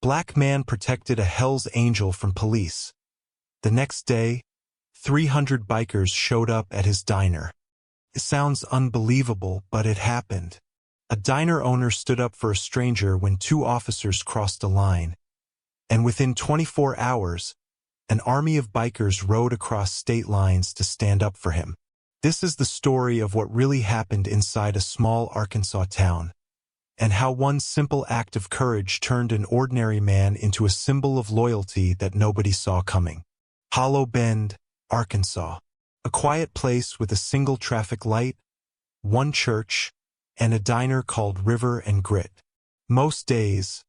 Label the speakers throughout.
Speaker 1: black man protected a Hell's Angel from police. The next day, 300 bikers showed up at his diner. It sounds unbelievable, but it happened. A diner owner stood up for a stranger when 2 officers crossed a line. And within 24 hours, an army of bikers rode across state lines to stand up for him. This is the story of what really happened inside a small Arkansas town, and how one simple act of courage turned an ordinary man into a symbol of loyalty that nobody saw coming. Hollow Bend, Arkansas. A quiet place with a single traffic light, 1 church, and a diner called River and Grit. Most days,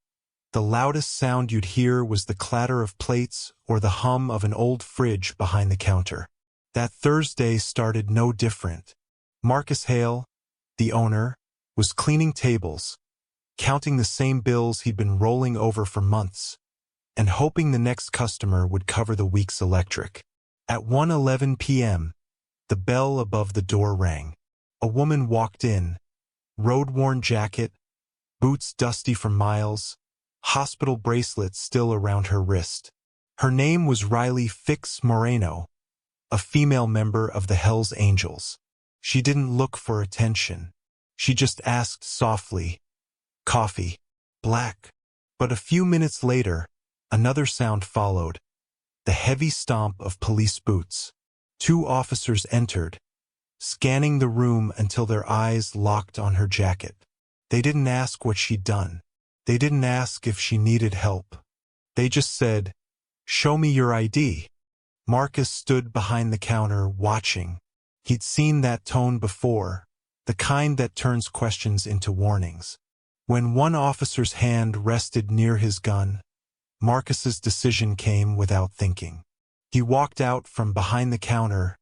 Speaker 1: the loudest sound you'd hear was the clatter of plates or the hum of an old fridge behind the counter. That Thursday started no different. Marcus Hale, the owner, was cleaning tables, counting the same bills he'd been rolling over for months, and hoping the next customer would cover the week's electric. At 1:11 p.m., the bell above the door rang. A woman walked in, road-worn jacket, boots dusty from miles, hospital bracelet still around her wrist. Her name was Riley Fix Moreno, a female member of the Hells Angels. She didn't look for attention. She just asked softly, "Coffee?" "Black." But a few minutes later, another sound followed, the heavy stomp of police boots. 2 officers entered, scanning the room until their eyes locked on her jacket. They didn't ask what she'd done. They didn't ask if she needed help. They just said, "Show me your ID." Marcus stood behind the counter, watching. He'd seen that tone before, the kind that turns questions into warnings. When one officer's hand rested near his gun, Marcus's decision came without thinking. He walked out from behind the counter,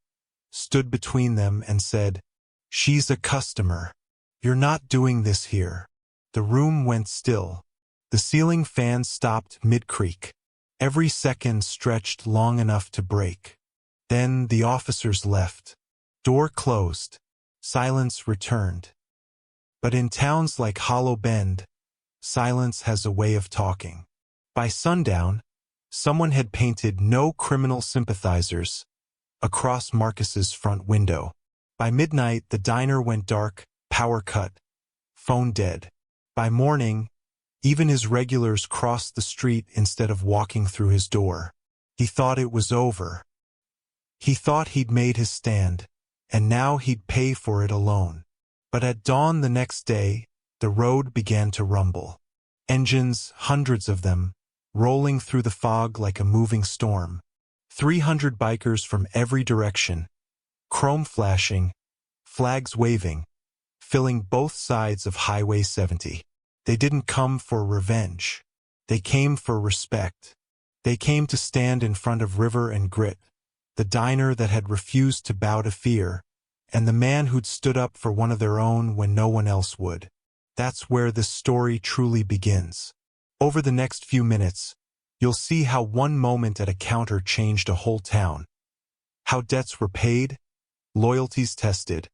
Speaker 1: stood between them, and said, "She's a customer. You're not doing this here." The room went still. The ceiling fan stopped mid-creak. Every second stretched long enough to break. Then the officers left. Door closed. Silence returned. But in towns like Hollow Bend, silence has a way of talking. By sundown, someone had painted "No Criminal Sympathizers" across Marcus's front window. By midnight, the diner went dark, power cut, phone dead. By morning, even his regulars crossed the street instead of walking through his door. He thought it was over. He thought he'd made his stand, and now he'd pay for it alone. But at dawn the next day, the road began to rumble. Engines, hundreds of them, rolling through the fog like a moving storm. 300 bikers from every direction, chrome flashing, flags waving, filling both sides of Highway 70. They didn't come for revenge. They came for respect. They came to stand in front of River and Grit, the diner that had refused to bow to fear, and the man who'd stood up for one of their own when no one else would. That's where this story truly begins. Over the next few minutes, you'll see how one moment at a counter changed a whole town, how debts were paid, loyalties tested,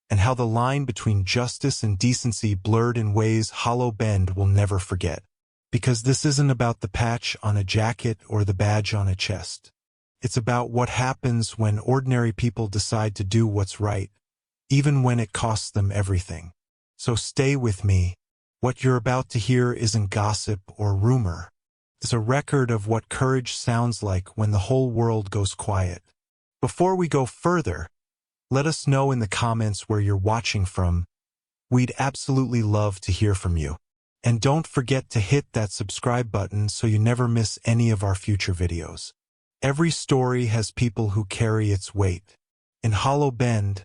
Speaker 1: and how the line between justice and decency blurred in ways Hollow Bend will never forget. Because this isn't about the patch on a jacket or the badge on a chest. It's about what happens when ordinary people decide to do what's right, even when it costs them everything. So stay with me. What you're about to hear isn't gossip or rumor. It's a record of what courage sounds like when the whole world goes quiet. Before we go further, let us know in the comments where you're watching from. We'd absolutely love to hear from you. And don't forget to hit that subscribe button so you never miss any of our future videos. Every story has people who carry its weight. In Hollow Bend,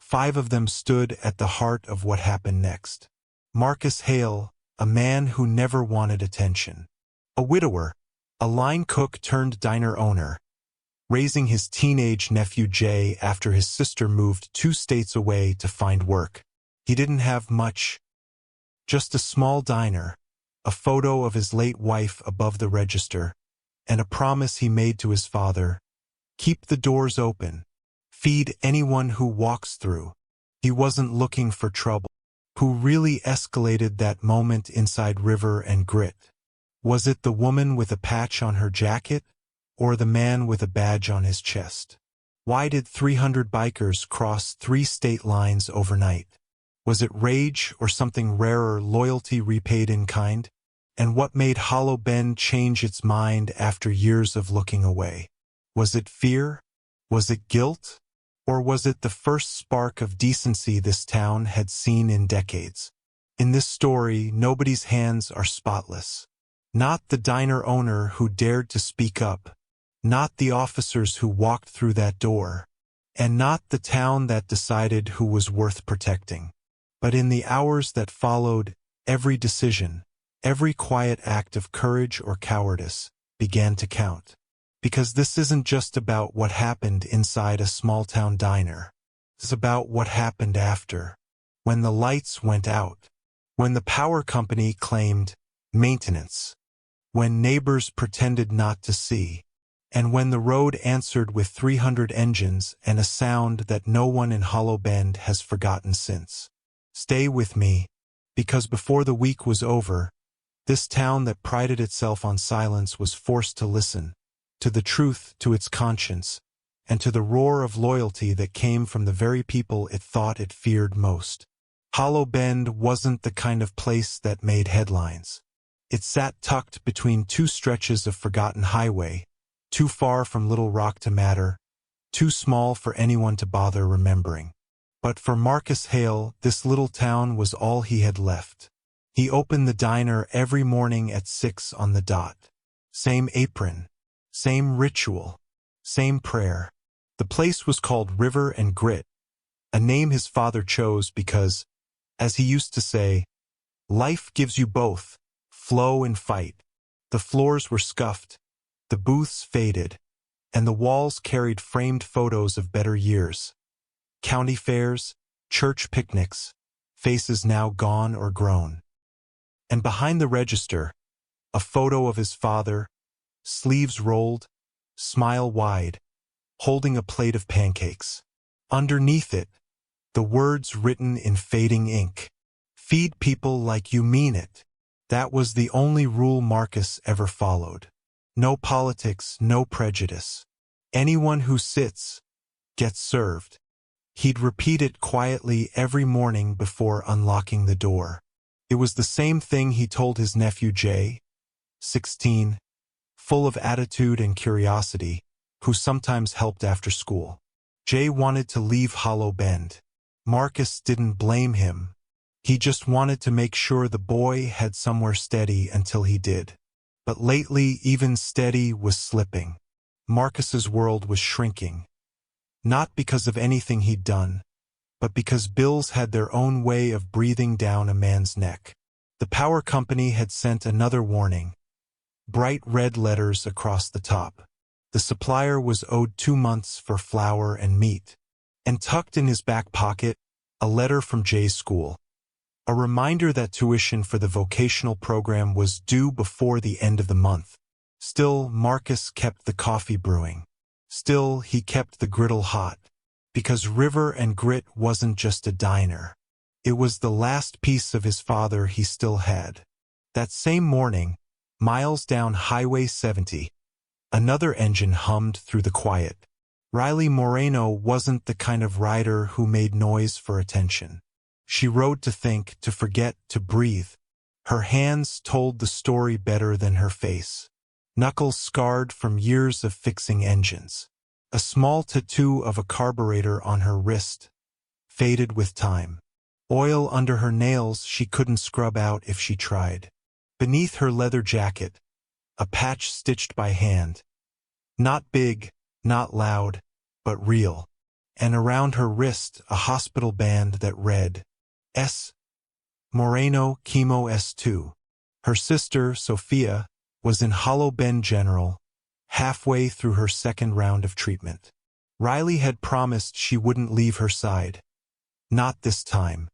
Speaker 1: 5 of them stood at the heart of what happened next. Marcus Hale, a man who never wanted attention. A widower, a line cook turned diner owner, raising his teenage nephew Jay after his sister moved 2 states away to find work. He didn't have much, just a small diner, a photo of his late wife above the register, and a promise he made to his father: keep the doors open, feed anyone who walks through. He wasn't looking for trouble. Who really escalated that moment inside River and Grit? Was it the woman with a patch on her jacket, or the man with a badge on his chest? Why did 300 bikers cross 3 state lines overnight? Was it rage or something rarer, loyalty repaid in kind? And what made Hollow Bend change its mind after years of looking away? Was it fear? Was it guilt? Or was it the first spark of decency this town had seen in decades? In this story, nobody's hands are spotless. Not the diner owner who dared to speak up, not the officers who walked through that door, and not the town that decided who was worth protecting. But in the hours that followed, every decision, every quiet act of courage or cowardice began to count. Because this isn't just about what happened inside a small-town diner. It's about what happened after, when the lights went out, when the power company claimed maintenance, when neighbors pretended not to see, and when the road answered with 300 engines and a sound that no one in Hollow Bend has forgotten since. Stay with me, because before the week was over, this town that prided itself on silence was forced to listen to the truth, to its conscience, and to the roar of loyalty that came from the very people it thought it feared most. Hollow Bend wasn't the kind of place that made headlines. It sat tucked between 2 stretches of forgotten highway, too far from Little Rock to matter, too small for anyone to bother remembering. But for Marcus Hale, this little town was all he had left. He opened the diner every morning at 6 on the dot. Same apron, same ritual, same prayer. The place was called River and Grit, a name his father chose because, as he used to say, life gives you both, flow and fight. The floors were scuffed, the booths faded, and the walls carried framed photos of better years. County fairs, church picnics, faces now gone or grown. And behind the register, a photo of his father, sleeves rolled, smile wide, holding a plate of pancakes. Underneath it, the words written in fading ink. Feed people like you mean it. That was the only rule Marcus ever followed. No politics, no prejudice. Anyone who sits gets served. He'd repeat it quietly every morning before unlocking the door. It was the same thing he told his nephew Jay, 16, full of attitude and curiosity, who sometimes helped after school. Jay wanted to leave Hollow Bend. Marcus didn't blame him. He just wanted to make sure the boy had somewhere steady until he did. But lately, even steady was slipping. Marcus's world was shrinking. Not because of anything he'd done, but because bills had their own way of breathing down a man's neck. The power company had sent another warning. Bright red letters across the top. The supplier was owed 2 months for flour and meat. And tucked in his back pocket, a letter from Jay's school. A reminder that tuition for the vocational program was due before the end of the month. Still, Marcus kept the coffee brewing. Still, he kept the griddle hot. Because River and Grit wasn't just a diner. It was the last piece of his father he still had. That same morning, miles down Highway 70, another engine hummed through the quiet. Riley Moreno wasn't the kind of rider who made noise for attention. She rode to think, to forget, to breathe. Her hands told the story better than her face. Knuckles scarred from years of fixing engines. A small tattoo of a carburetor on her wrist, faded with time. Oil under her nails she couldn't scrub out if she tried. Beneath her leather jacket, a patch stitched by hand. Not big, not loud, but real. And around her wrist a hospital band that read, S. Moreno Chemo S2. Her sister, Sophia, was in Hollow Bend General, halfway through her 2nd round of treatment. Riley had promised she wouldn't leave her side. Not this time.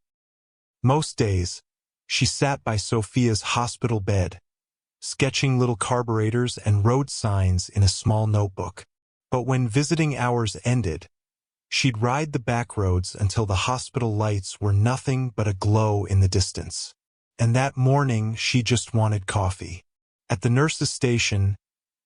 Speaker 1: Most days, she sat by Sophia's hospital bed, sketching little carburetors and road signs in a small notebook. But when visiting hours ended, she'd ride the back roads until the hospital lights were nothing but a glow in the distance. And that morning she just wanted coffee. At the nurse's station,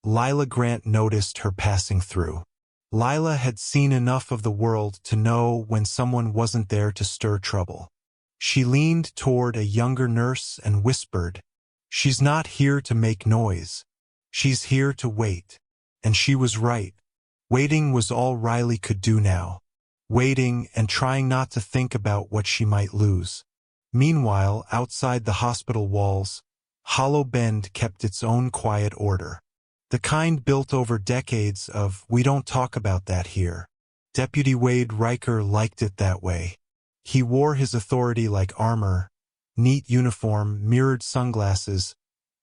Speaker 1: Lila Grant noticed her passing through. Lila had seen enough of the world to know when someone wasn't there to stir trouble. She leaned toward a younger nurse and whispered, "She's not here to make noise. She's here to wait." And she was right. Waiting was all Riley could do now. Waiting and trying not to think about what she might lose. Meanwhile, outside the hospital walls, Hollow Bend kept its own quiet order. The kind built over decades of "we don't talk about that here." Deputy Wade Riker liked it that way. He wore his authority like armor, neat uniform, mirrored sunglasses,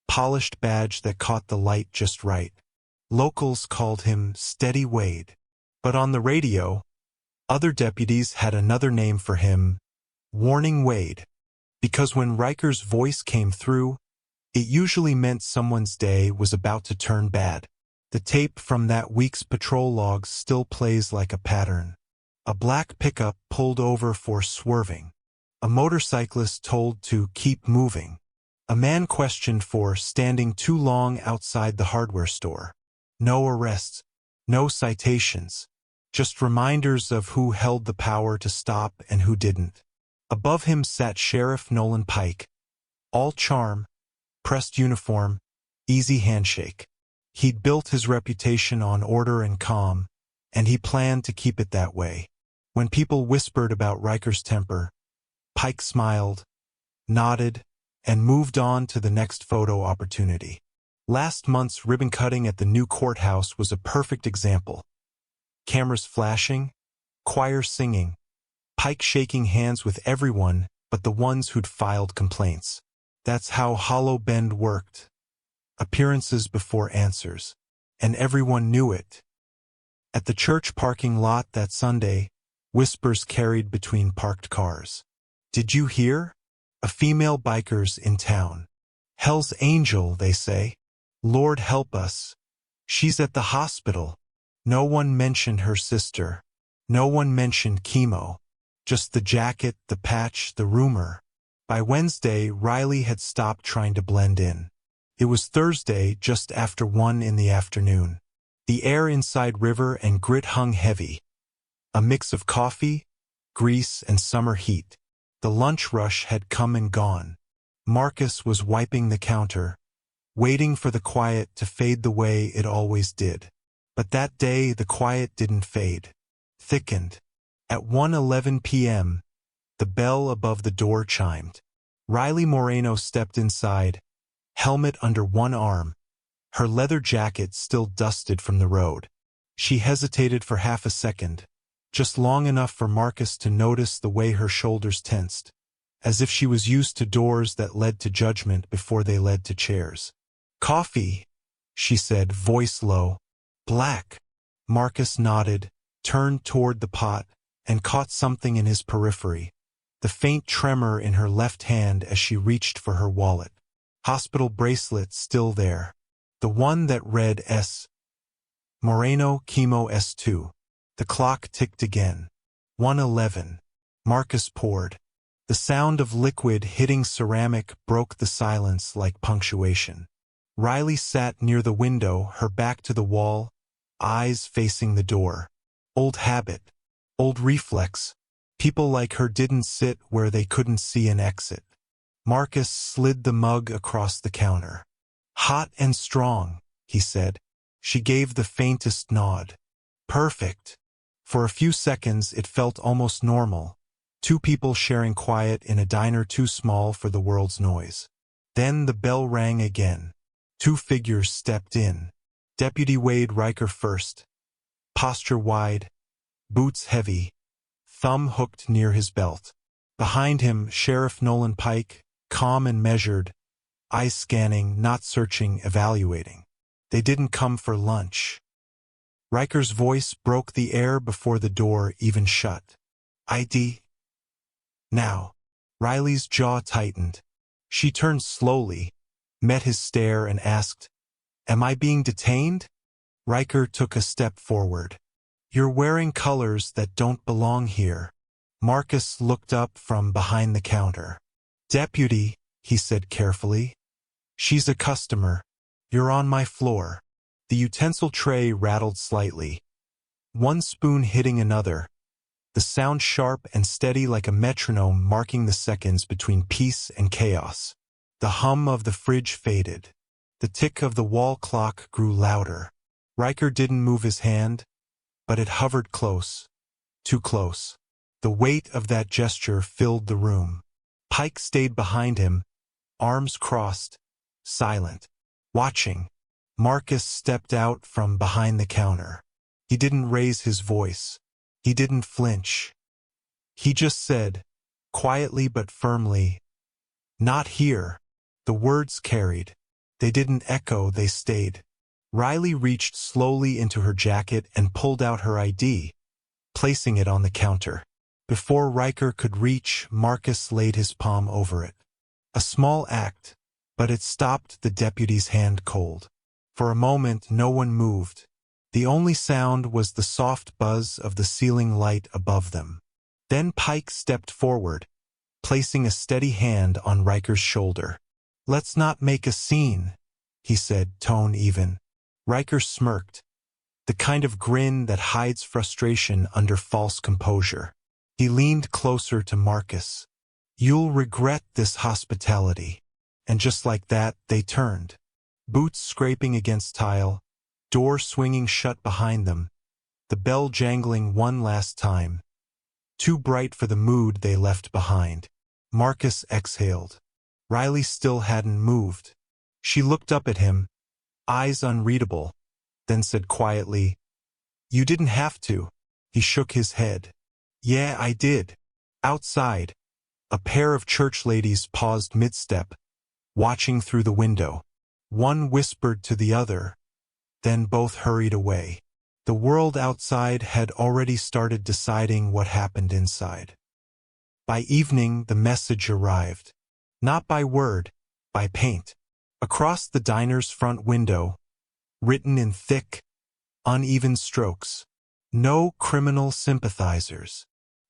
Speaker 1: polished badge that caught the light just right. Locals called him Steady Wade. But on the radio, other deputies had another name for him, Warning Wade. Because when Riker's voice came through, it usually meant someone's day was about to turn bad. The tape from that week's patrol logs still plays like a pattern. A black pickup pulled over for swerving. A motorcyclist told to keep moving. A man questioned for standing too long outside the hardware store. No arrests, no citations, just reminders of who held the power to stop and who didn't. Above him sat Sheriff Nolan Pike, all charm, pressed uniform, easy handshake. He'd built his reputation on order and calm, and he planned to keep it that way. When people whispered about Riker's temper, Pike smiled, nodded, and moved on to the next photo opportunity. Last month's ribbon cutting at the new courthouse was a perfect example. Cameras flashing, choir singing, Pike shaking hands with everyone but the ones who'd filed complaints. That's how Hollow Bend worked. Appearances before answers. And everyone knew it. At the church parking lot that Sunday, whispers carried between parked cars. "Did you hear? A female biker's in town. Hell's Angel, they say. Lord help us. She's at the hospital." No one mentioned her sister. No one mentioned chemo. Just the jacket, the patch, the rumor. By Wednesday, Riley had stopped trying to blend in. It was Thursday, just after 1 in the afternoon. The air inside River and Grit hung heavy. A mix of coffee, grease, and summer heat. The lunch rush had come and gone. Marcus was wiping the counter, waiting for the quiet to fade the way it always did. But that day the quiet didn't fade. Thickened. At 1:11 p.m., the bell above the door chimed. Riley Moreno stepped inside, helmet under one arm, her leather jacket still dusted from the road. She hesitated for half a second, just long enough for Marcus to notice the way her shoulders tensed, as if she was used to doors that led to judgment before they led to chairs. "Coffee," she said, voice low. "Black." Marcus nodded, turned toward the pot, and caught something in his periphery, the faint tremor in her left hand as she reached for her wallet. Hospital bracelet still there. The one that read S. Moreno Chemo S2. The clock ticked again. 1:11. Marcus poured. The sound of liquid hitting ceramic broke the silence like punctuation. Riley sat near the window, her back to the wall, eyes facing the door. Old habit. Old reflex. People like her didn't sit where they couldn't see an exit. Marcus slid the mug across the counter. "Hot and strong," he said. She gave the faintest nod. "Perfect." For a few seconds it felt almost normal, two people sharing quiet in a diner too small for the world's noise. Then the bell rang again. Two figures stepped in. Deputy Wade Riker first. Posture wide, boots heavy, thumb hooked near his belt. Behind him, Sheriff Nolan Pike, calm and measured, eyes scanning, not searching, evaluating. They didn't come for lunch. Riker's voice broke the air before the door even shut. "ID? Now." Riley's jaw tightened. She turned slowly, met his stare, and asked, "Am I being detained?" Riker took a step forward. "You're wearing colors that don't belong here." Marcus looked up from behind the counter. "Deputy," he said carefully. "She's a customer." You're on my floor. The utensil tray rattled slightly, one spoon hitting another, the sound sharp and steady like a metronome marking the seconds between peace and chaos. The hum of the fridge faded. The tick of the wall clock grew louder. Riker didn't move his hand, but it hovered close, too close. The weight of that gesture filled the room. Pike stayed behind him, arms crossed, silent, watching. Marcus stepped out from behind the counter. He didn't raise his voice. He didn't flinch. He just said, quietly but firmly, "Not here." The words carried. They didn't echo, they stayed. Riley reached slowly into her jacket and pulled out her ID, placing it on the counter. Before Riker could reach, Marcus laid his palm over it. A small act, but it stopped the deputy's hand cold. For a moment, no one moved. The only sound was the soft buzz of the ceiling light above them. Then Pike stepped forward, placing a steady hand on Riker's shoulder. "Let's not make a scene," he said, tone even. Riker smirked, the kind of grin that hides frustration under false composure. He leaned closer to Marcus. "You'll regret this hospitality." And just like that, they turned. Boots scraping against tile, door swinging shut behind them, the bell jangling one last time. Too bright for the mood they left behind. Marcus exhaled. Riley still hadn't moved. She looked up at him, eyes unreadable, then said quietly, "You didn't have to." He shook his head. "Yeah, I did." Outside, a pair of church ladies paused mid-step, watching through the window. One whispered to the other, then both hurried away. The world outside had already started deciding what happened inside. By evening, the message arrived. Not by word, by paint. Across the diner's front window, written in thick, uneven strokes. "No criminal sympathizers."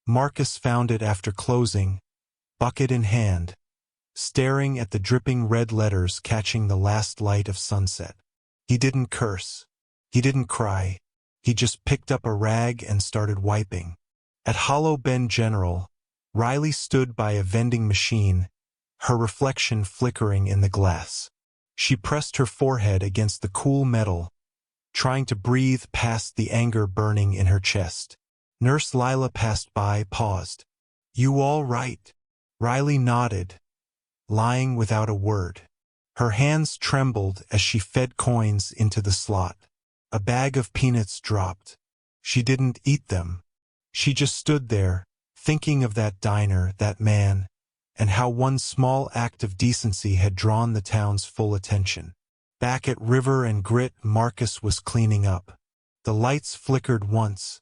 Speaker 1: Marcus found it after closing, bucket in hand, staring at the dripping red letters catching the last light of sunset. He didn't curse. He didn't cry. He just picked up a rag and started wiping. At Hollow Bend General, Riley stood by a vending machine, her reflection flickering in the glass. She pressed her forehead against the cool metal, trying to breathe past the anger burning in her chest. Nurse Lila passed by, paused. "You all right?" Riley nodded, lying without a word. Her hands trembled as she fed coins into the slot. A bag of peanuts dropped. She didn't eat them. She just stood there, thinking of that diner, that man, and how one small act of decency had drawn the town's full attention. Back at River and Grit, Marcus was cleaning up. The lights flickered once,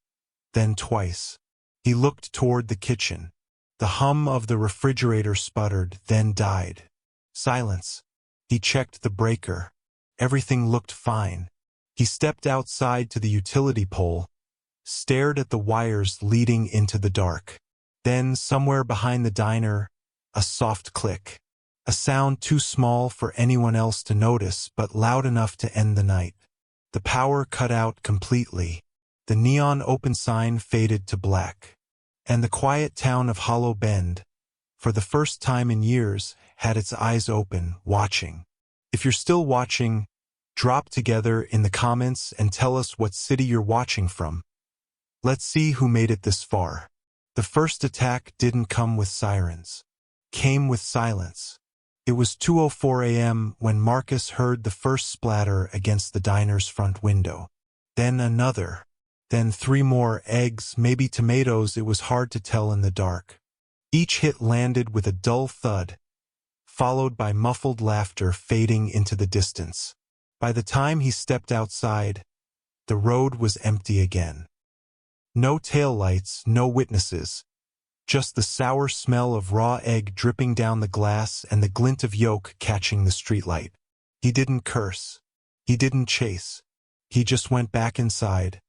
Speaker 1: then twice. He looked toward the kitchen. The hum of the refrigerator sputtered, then died. Silence. He checked the breaker. Everything looked fine. He stepped outside to the utility pole, stared at the wires leading into the dark. Then, somewhere behind the diner, a soft click. A sound too small for anyone else to notice, but loud enough to end the night. The power cut out completely. The neon open sign faded to black. And the quiet town of Hollow Bend, for the first time in years, had its eyes open, watching. If you're still watching, drop together in the comments and tell us what city you're watching from. Let's see who made it this far. The first attack didn't come with sirens. Came with silence. It was 2:04 a.m. when Marcus heard the first splatter against the diner's front window. Then another. Then 3 more, eggs, maybe tomatoes, it was hard to tell in the dark. Each hit landed with a dull thud, followed by muffled laughter fading into the distance. By the time he stepped outside, the road was empty again. No taillights, no witnesses. Just the sour smell of raw egg dripping down the glass and the glint of yolk catching the streetlight. He didn't curse. He didn't chase. He just went back inside,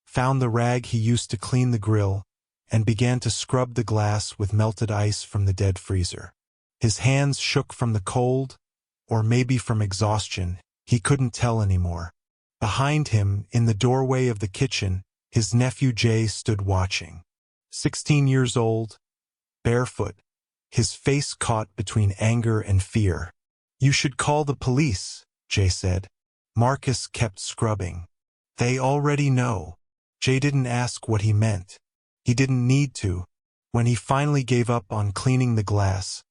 Speaker 1: found the rag he used to clean the grill, and began to scrub the glass with melted ice from the dead freezer. His hands shook from the cold, or maybe from exhaustion. He couldn't tell anymore. Behind him, in the doorway of the kitchen, his nephew Jay stood watching. 16 years old, barefoot, his face caught between anger and fear. "You should call the police," Jay said. Marcus kept scrubbing. "They already know." Jay didn't ask what he meant. He didn't need to. When he finally gave up on cleaning the glass,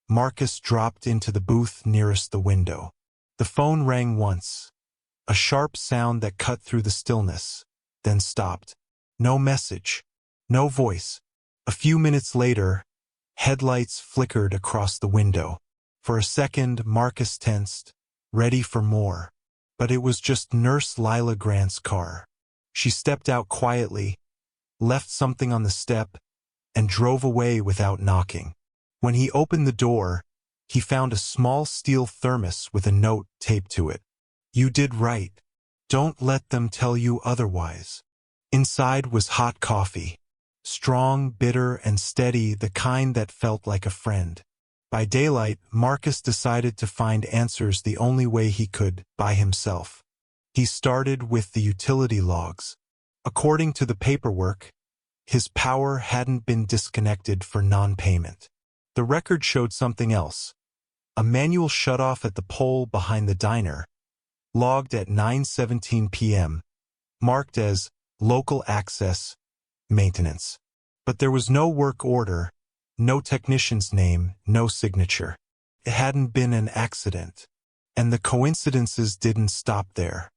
Speaker 1: Marcus dropped into the booth nearest the window. The phone rang once, a sharp sound that cut through the stillness, then stopped. No message, no voice. A few minutes later, headlights flickered across the window. For a second, Marcus tensed, ready for more. But it was just Nurse Lila Grant's car. She stepped out quietly, left something on the step, and drove away without knocking. When he opened the door, he found a small steel thermos with a note taped to it. "You did right. Don't let them tell you otherwise." Inside was hot coffee. Strong, bitter, and steady, the kind that felt like a friend. By daylight, Marcus decided to find answers the only way he could, by himself. He started with the utility logs. According to the paperwork, his power hadn't been disconnected for non-payment. The record showed something else. A manual shutoff at the pole behind the diner, logged at 9:17 p.m., marked as local access, maintenance. But there was no work order, no technician's name, no signature. It hadn't been an accident. And the coincidences didn't stop there.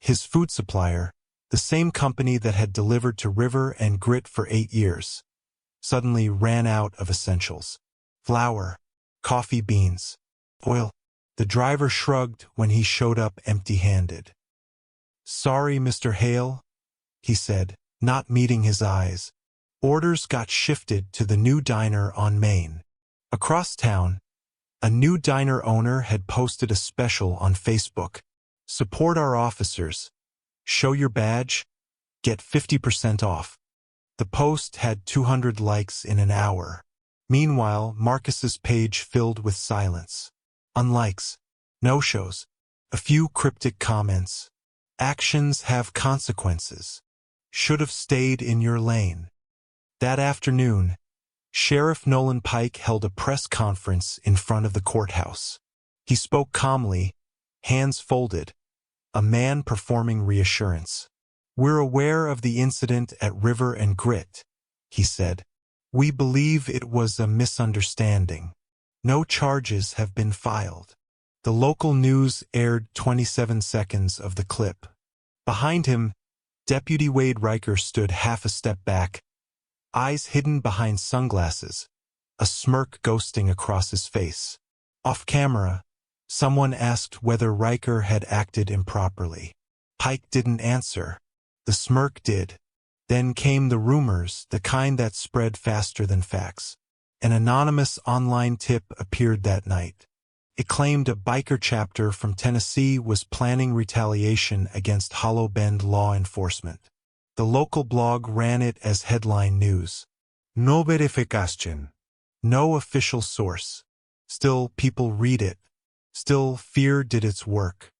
Speaker 1: His food supplier, the same company that had delivered to River and Grit for 8 years, suddenly ran out of essentials. Flour, coffee beans, oil. The driver shrugged when he showed up empty-handed. "Sorry, Mr. Hale," he said, not meeting his eyes. Orders got shifted to the new diner on Main. Across town, a new diner owner had posted a special on Facebook. "Support our officers. Show your badge. Get 50% off." The post had 200 likes in an hour. Meanwhile, Marcus's page filled with silence. Unlikes, no-shows, a few cryptic comments. "Actions have consequences. Should have stayed in your lane." That afternoon, Sheriff Nolan Pike held a press conference in front of the courthouse. He spoke calmly, hands folded, a man performing reassurance. "We're aware of the incident at River and Grit," he said. "We believe it was a misunderstanding. No charges have been filed." The local news aired 27 seconds of the clip. Behind him, Deputy Wade Riker stood half a step back, eyes hidden behind sunglasses, a smirk ghosting across his face. Off camera, someone asked whether Riker had acted improperly. Pike didn't answer. The smirk did. Then came the rumors, the kind that spread faster than facts. An anonymous online tip appeared that night. It claimed a biker chapter from Tennessee was planning retaliation against Hollow Bend law enforcement. The local blog ran it as headline news. No verification. No official source. Still, people read it. Still, fear did its work.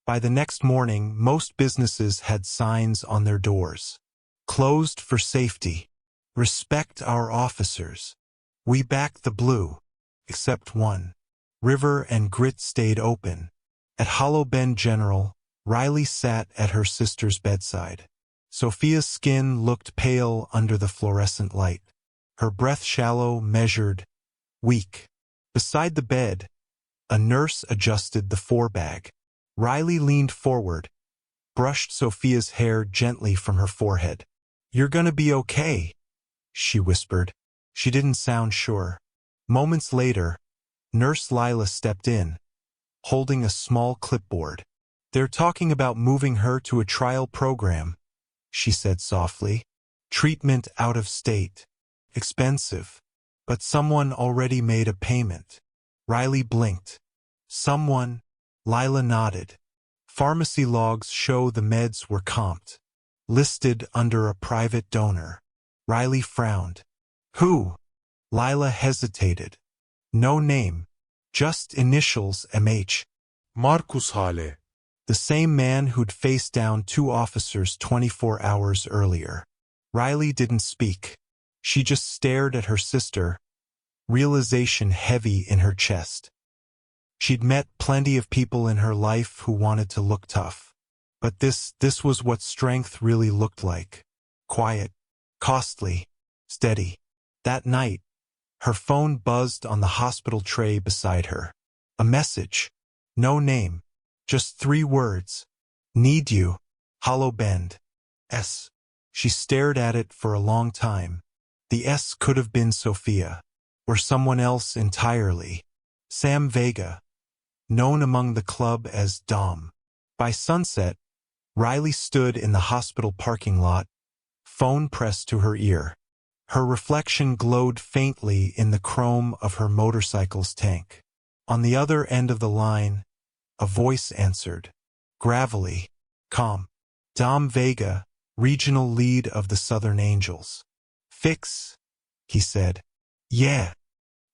Speaker 1: By the next morning, most businesses had signs on their doors. "Closed for safety. Respect our officers. We back the blue." Except one. River and Grit stayed open. At Hollow Bend General, Riley sat at her sister's bedside. Sophia's skin looked pale under the fluorescent light. Her breath shallow, measured, weak. Beside the bed, a nurse adjusted the forebag. Riley leaned forward, brushed Sophia's hair gently from her forehead. "You're gonna be okay," she whispered. She didn't sound sure. Moments later, Nurse Lila stepped in, holding a small clipboard. "They're talking about moving her to a trial program," she said softly. "Treatment out of state. Expensive. But someone already made a payment." Riley blinked. "Someone?" Lila nodded. "Pharmacy logs show the meds were comped. Listed under a private donor." Riley frowned. "Who?" Lila hesitated. "No name. Just initials MH.
Speaker 2: Markus Hale.
Speaker 1: The same man who'd faced down 2 officers 24 hours earlier. Riley didn't speak. She just stared at her sister, realization heavy in her chest. She'd met plenty of people in her life who wanted to look tough. But this was what strength really looked like. Quiet, costly, steady. That night, her phone buzzed on the hospital tray beside her. A message. No name. Just 3 words. Need you. Hollow Bend. S. She stared at it for a long time. The S could have been Sophia. Or someone else entirely. Sam Vega. Known among the club as Dom. By sunset, Riley stood in the hospital parking lot, phone pressed to her ear. Her reflection glowed faintly in the chrome of her motorcycle's tank. On the other end of the line, a voice answered. Gravelly, calm. Dom Vega, regional lead of the Southern Angels. Fix, he said. Yeah.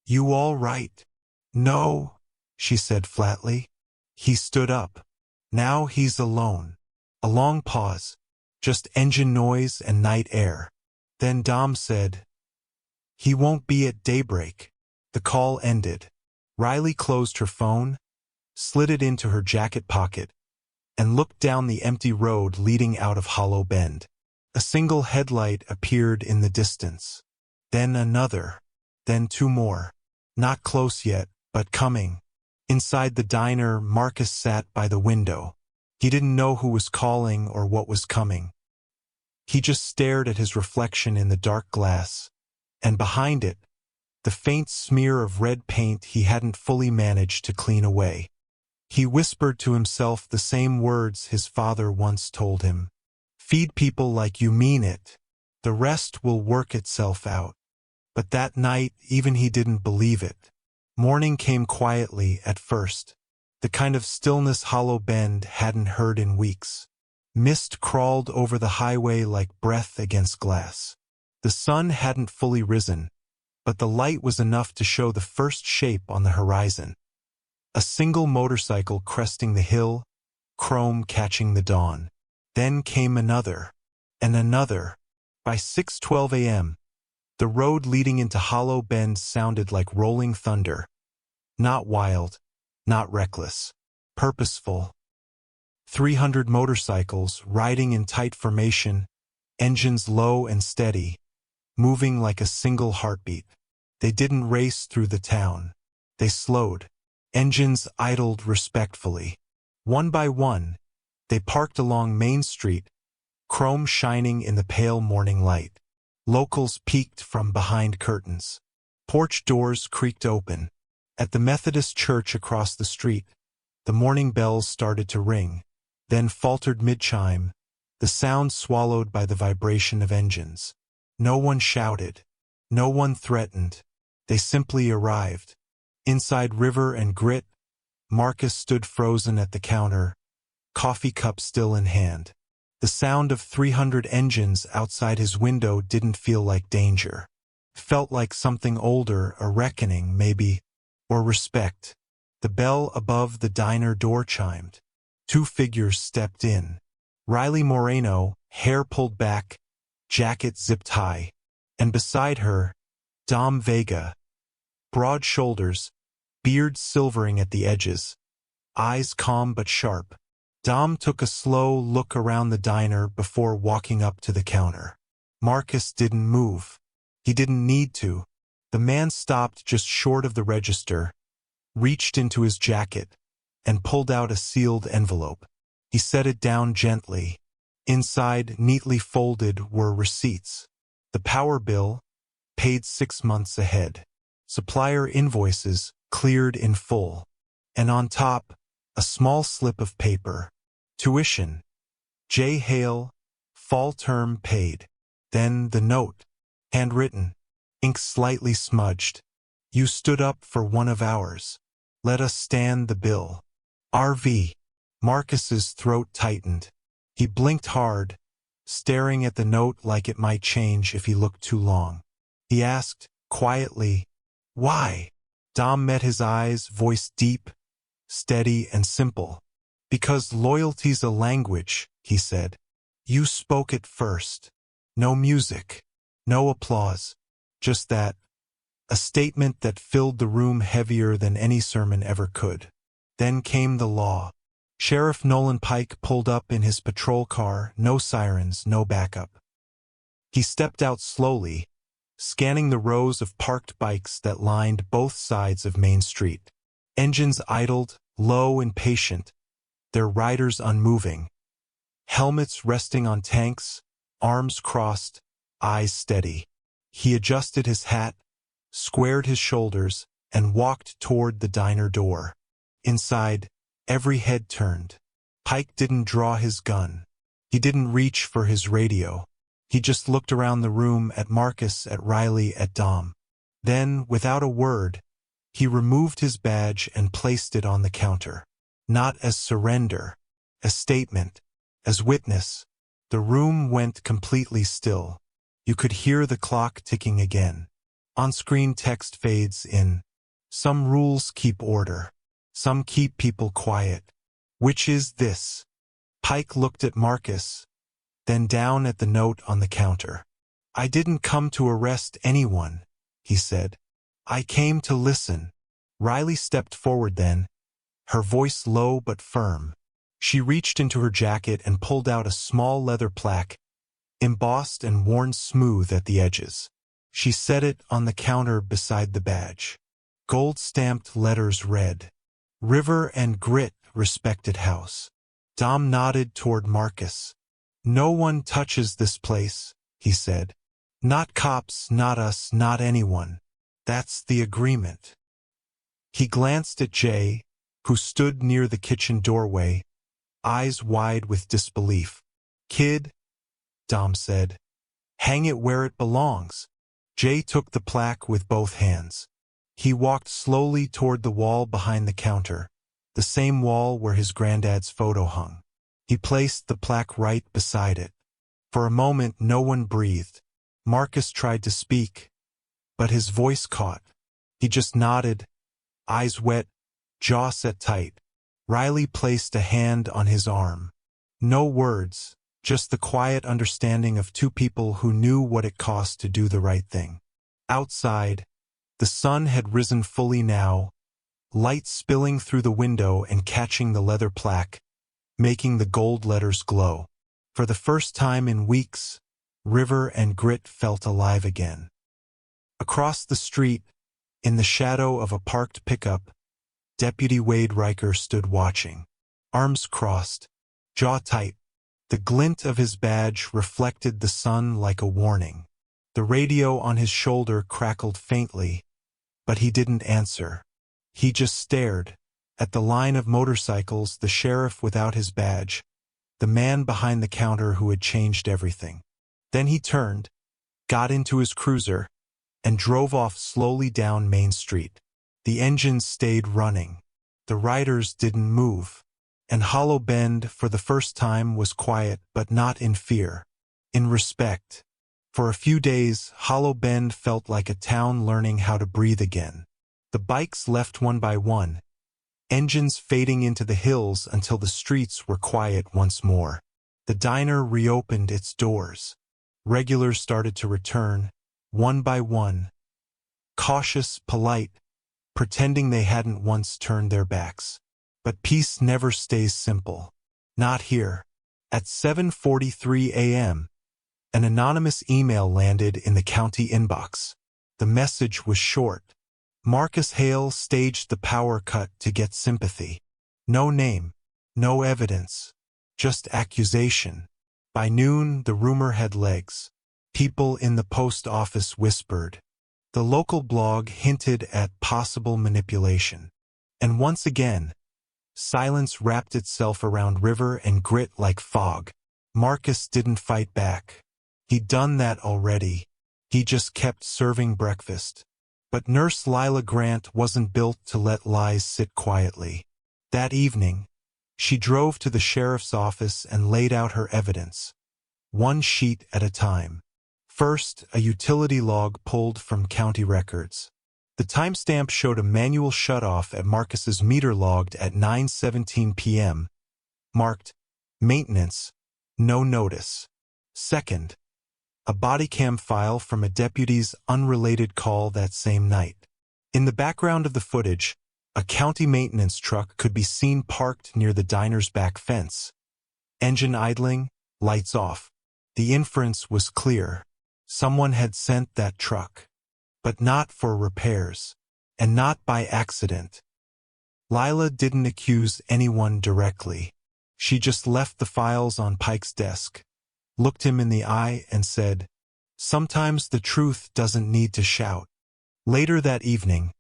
Speaker 1: You all right? No, she said flatly. He stood up. Now he's alone. A long pause. Just engine noise and night air. Then Dom said, he won't be at daybreak. The call ended. Riley closed her phone, slid it into her jacket pocket, and looked down the empty road leading out of Hollow Bend. A single headlight appeared in the distance. Then another. Then 2 more. Not close yet, but coming. Inside the diner, Marcus sat by the window. He didn't know who was calling or what was coming. He just stared at his reflection in the dark glass, and behind it, the faint smear of red paint he hadn't fully managed to clean away. He whispered to himself the same words his father once told him. Feed people like you mean it. The rest will work itself out. But that night, even he didn't believe it. Morning came quietly at first. The kind of stillness Hollow Bend hadn't heard in weeks. Mist crawled over the highway like breath against glass. The sun hadn't fully risen, but the light was enough to show the first shape on the horizon. A single motorcycle cresting the hill, chrome catching the dawn. Then came another, and another. By 6:12 a.m., the road leading into Hollow Bend sounded like rolling thunder. Not wild, not reckless, purposeful. 300 motorcycles riding in tight formation, engines low and steady, moving like a single heartbeat. They didn't race through the town. They slowed. Engines idled respectfully. One by one, they parked along Main Street, chrome shining in the pale morning light. Locals peeked from behind curtains. Porch doors creaked open. At the Methodist church across the street, the morning bells started to ring, then faltered mid-chime, the sound swallowed by the vibration of engines. No one shouted. No one threatened. They simply arrived. Inside River and Grit, Marcus stood frozen at the counter, coffee cup still in hand. The sound of 300 engines outside his window didn't feel like danger. It felt like something older, a reckoning, maybe, or respect. The bell above the diner door chimed. 2 figures stepped in. Riley Moreno, hair pulled back, jacket zipped high, and beside her, Dom Vega. Broad shoulders, beard silvering at the edges, eyes calm but sharp. Dom took a slow look around the diner before walking up to the counter. Marcus didn't move. He didn't need to. The man stopped just short of the register, reached into his jacket, and pulled out a sealed envelope. He set it down gently. Inside, neatly folded, were receipts. The power bill, paid 6 months ahead. Supplier invoices, cleared in full. And on top, a small slip of paper. Tuition. J. Hale, fall term paid. Then the note, handwritten, ink slightly smudged. You stood up for one of ours. Let us stand the bill. R.V. Marcus's throat tightened. He blinked hard, staring at the note like it might change if he looked too long. He asked, quietly, why? Dom met his eyes, voice deep, steady and simple. Because loyalty's a language, he said. You spoke it first. No music. No applause. Just that. A statement that filled the room heavier than any sermon ever could. Then came the law. Sheriff Nolan Pike pulled up in his patrol car, no sirens, no backup. He stepped out slowly, scanning the rows of parked bikes that lined both sides of Main Street. Engines idled, low and patient, their riders unmoving. Helmets resting on tanks, arms crossed, eyes steady. He adjusted his hat, squared his shoulders, and walked toward the diner door. Inside, every head turned. Pike didn't draw his gun. He didn't reach for his radio. He just looked around the room at Marcus, at Riley, at Dom. Then, without a word, he removed his badge and placed it on the counter. Not as surrender, as statement, as witness. The room went completely still. You could hear the clock ticking again. On-screen text fades in. Some rules keep order. Some keep people quiet. Which is this? Pike looked at Marcus, then down at the note on the counter. I didn't come to arrest anyone, he said. I came to listen. Riley stepped forward then, her voice low but firm. She reached into her jacket and pulled out a small leather plaque, embossed and worn smooth at the edges. She set it on the counter beside the badge. Gold-stamped letters read, River and Grit Respected House. Dom nodded toward Marcus. No one touches this place, he said. Not cops, not us, not anyone. That's the agreement. He glanced at Jay, who stood near the kitchen doorway, eyes wide with disbelief. Kid, Dom said. Hang it where it belongs. Jay took the plaque with both hands. He walked slowly toward the wall behind the counter, the same wall where his granddad's photo hung. He placed the plaque right beside it. For a moment no one breathed. Marcus tried to speak, but his voice caught. He just nodded, eyes wet, jaw set tight. Riley placed a hand on his arm. No words, just the quiet understanding of two people who knew what it cost to do the right thing. Outside, the sun had risen fully now, light spilling through the window and catching the leather plaque, making the gold letters glow. For the first time in weeks, River and Grit felt alive again. Across the street, in the shadow of a parked pickup, Deputy Wade Riker stood watching. Arms crossed, jaw tight. The glint of his badge reflected the sun like a warning. The radio on his shoulder crackled faintly, but he didn't answer. He just stared at the line of motorcycles, the sheriff without his badge, the man behind the counter who had changed everything. Then he turned, got into his cruiser, and drove off slowly down Main Street. The engines stayed running. The riders didn't move. And Hollow Bend, for the first time, was quiet, but not in fear. In respect. For a few days, Hollow Bend felt like a town learning how to breathe again. The bikes left one by one, engines fading into the hills until the streets were quiet once more. The diner reopened its doors. Regulars started to return, one by one. Cautious, polite, pretending they hadn't once turned their backs. But peace never stays simple. Not here. At 7:43 a.m., an anonymous email landed in the county inbox. The message was short. Marcus Hale staged the power cut to get sympathy. No name, no evidence, just accusation. By noon, the rumor had legs. People in the post office whispered. The local blog hinted at possible manipulation. And once again, silence wrapped itself around River and Grit like fog. Marcus didn't fight back. He'd done that already. He just kept serving breakfast. But Nurse Lila Grant wasn't built to let lies sit quietly. That evening, she drove to the sheriff's office and laid out her evidence, one sheet at a time. First, a utility log pulled from county records. The timestamp showed a manual shutoff at Marcus's meter logged at 9:17 p.m., marked Maintenance, No Notice. Second, a body cam file from a deputy's unrelated call that same night. In the background of the footage, a county maintenance truck could be seen parked near the diner's back fence. Engine idling, lights off. The inference was clear. Someone had sent that truck. But not for repairs. And not by accident. Lila didn't accuse anyone directly. She just left the files on Pike's desk, looked him in the eye and said, "Sometimes the truth doesn't need to shout." Later that evening,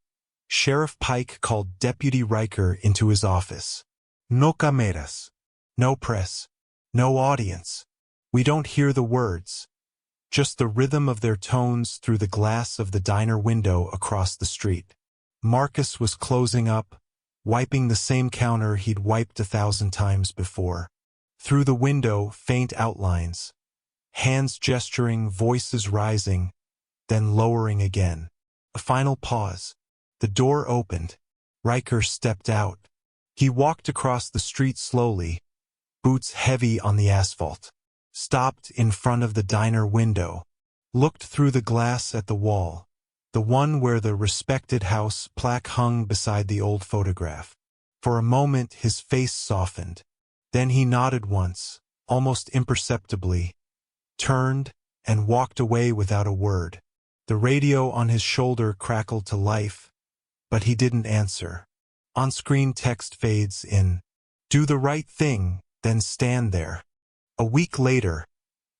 Speaker 1: Sheriff Pike called Deputy Riker into his office. "No cameras. No press. No audience. We don't hear the words. Just the rhythm of their tones through the glass of the diner window across the street." Marcus was closing up, wiping the same counter he'd wiped 1,000 times before. Through the window, faint outlines. Hands gesturing, voices rising, then lowering again. A final pause. The door opened. Riker stepped out. He walked across the street slowly, boots heavy on the asphalt. Stopped in front of the diner window. Looked through the glass at the wall. The one where the respected house plaque hung beside the old photograph. For a moment his face softened. Then he nodded once, almost imperceptibly, turned, and walked away without a word. The radio on his shoulder crackled to life, but he didn't answer. On-screen text fades in. "Do the right thing, then stand there." A week later,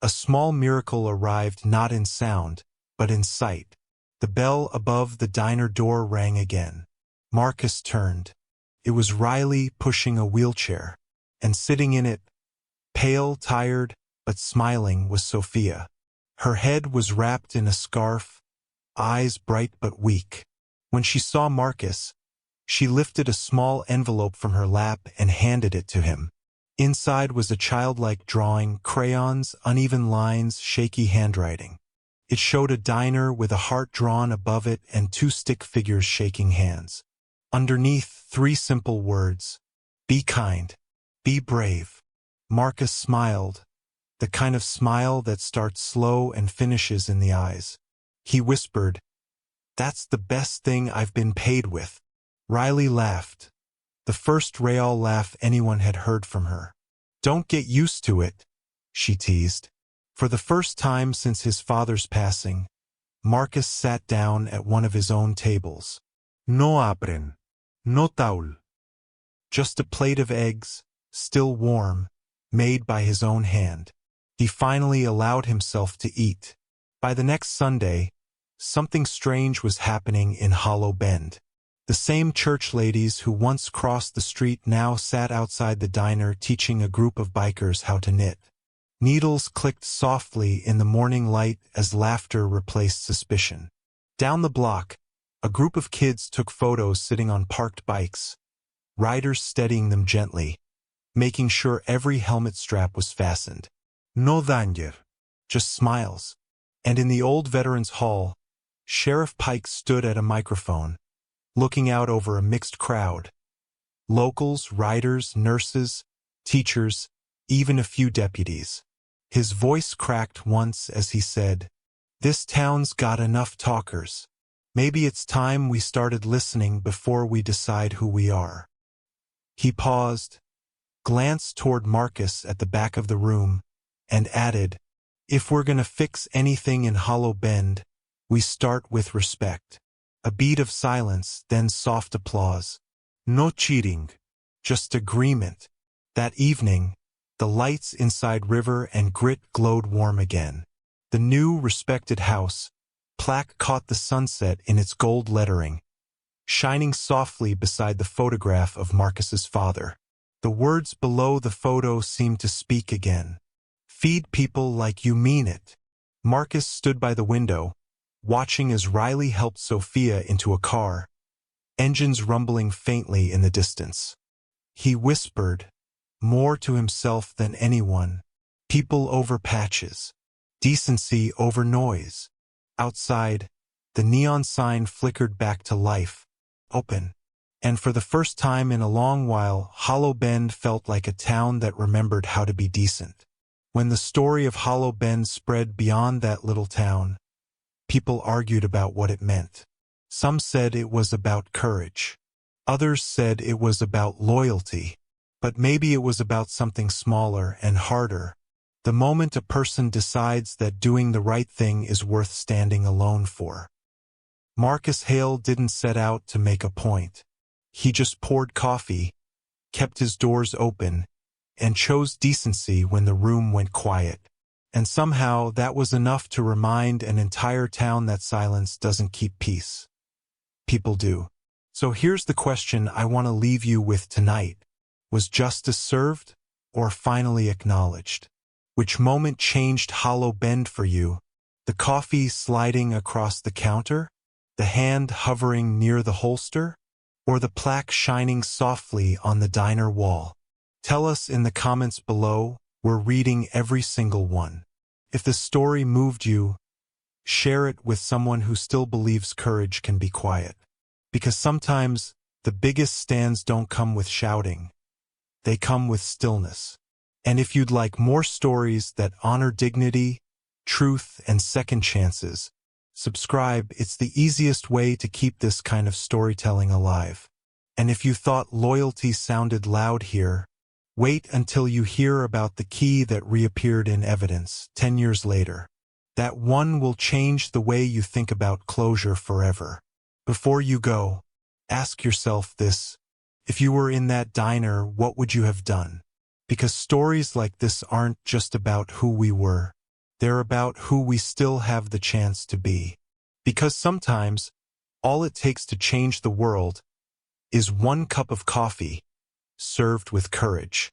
Speaker 1: a small miracle arrived not in sound, but in sight. The bell above the diner door rang again. Marcus turned. It was Riley pushing a wheelchair, and sitting in it, pale, tired, but smiling, was Sophia. Her head was wrapped in a scarf, eyes bright but weak. When she saw Marcus, she lifted a small envelope from her lap and handed it to him. Inside was a childlike drawing, crayons, uneven lines, shaky handwriting. It showed a diner with a heart drawn above it and 2 stick figures shaking hands. Underneath, 3 simple words: "Be kind. Be brave." Marcus smiled, the kind of smile that starts slow and finishes in the eyes. He whispered, "That's the best thing I've been paid with." Riley laughed, the first real laugh anyone had heard from her. "Don't get used to it," she teased. For the first time since his father's passing, Marcus sat down at one of his own tables. No abren. No taul. Just a plate of eggs, still warm, made by his own hand. He finally allowed himself to eat. By the next Sunday, something strange was happening in Hollow Bend. The same church ladies who once crossed the street now sat outside the diner teaching a group of bikers how to knit. Needles clicked softly in the morning light as laughter replaced suspicion. Down the block, a group of kids took photos sitting on parked bikes, riders steadying them gently, making sure every helmet strap was fastened. No danger, just smiles. And in the old Veterans Hall, Sheriff Pike stood at a microphone, looking out over a mixed crowd. Locals, riders, nurses, teachers, even a few deputies. His voice cracked once as he said, "This town's got enough talkers. Maybe it's time we started listening before we decide who we are." He paused, glanced toward Marcus at the back of the room, and added, "If we're gonna fix anything in Hollow Bend, we start with respect." A beat of silence, then soft applause. No cheating, just agreement. That evening, the lights inside River and Grit glowed warm again. The new, respected house plaque caught the sunset in its gold lettering, shining softly beside the photograph of Marcus's father. The words below the photo seemed to speak again. "Feed people like you mean it." Marcus stood by the window, watching as Riley helped Sophia into a car, engines rumbling faintly in the distance. He whispered, more to himself than anyone, "People over patches. Decency over noise." Outside, the neon sign flickered back to life. "Open." And for the first time in a long while, Hollow Bend felt like a town that remembered how to be decent. When the story of Hollow Bend spread beyond that little town, people argued about what it meant. Some said it was about courage. Others said it was about loyalty. But maybe it was about something smaller and harder. The moment a person decides that doing the right thing is worth standing alone for. Marcus Hale didn't set out to make a point. He just poured coffee, kept his doors open, and chose decency when the room went quiet. And somehow that was enough to remind an entire town that silence doesn't keep peace. People do. So here's the question I want to leave you with tonight. Was justice served or finally acknowledged? Which moment changed Hollow Bend for you? The coffee sliding across the counter? The hand hovering near the holster? Or the plaque shining softly on the diner wall? Tell us in the comments below. We're reading every single one. If the story moved you, share it with someone who still believes courage can be quiet. Because sometimes the biggest stands don't come with shouting. They come with stillness. And if you'd like more stories that honor dignity, truth, and second chances, subscribe. It's the easiest way to keep this kind of storytelling alive. And if you thought loyalty sounded loud here, wait until you hear about the key that reappeared in evidence 10 years later. That one will change the way you think about closure forever. Before you go, ask yourself this. If you were in that diner, what would you have done? Because stories like this aren't just about who we were. They're about who we still have the chance to be. Because sometimes, all it takes to change the world is one cup of coffee, served with courage.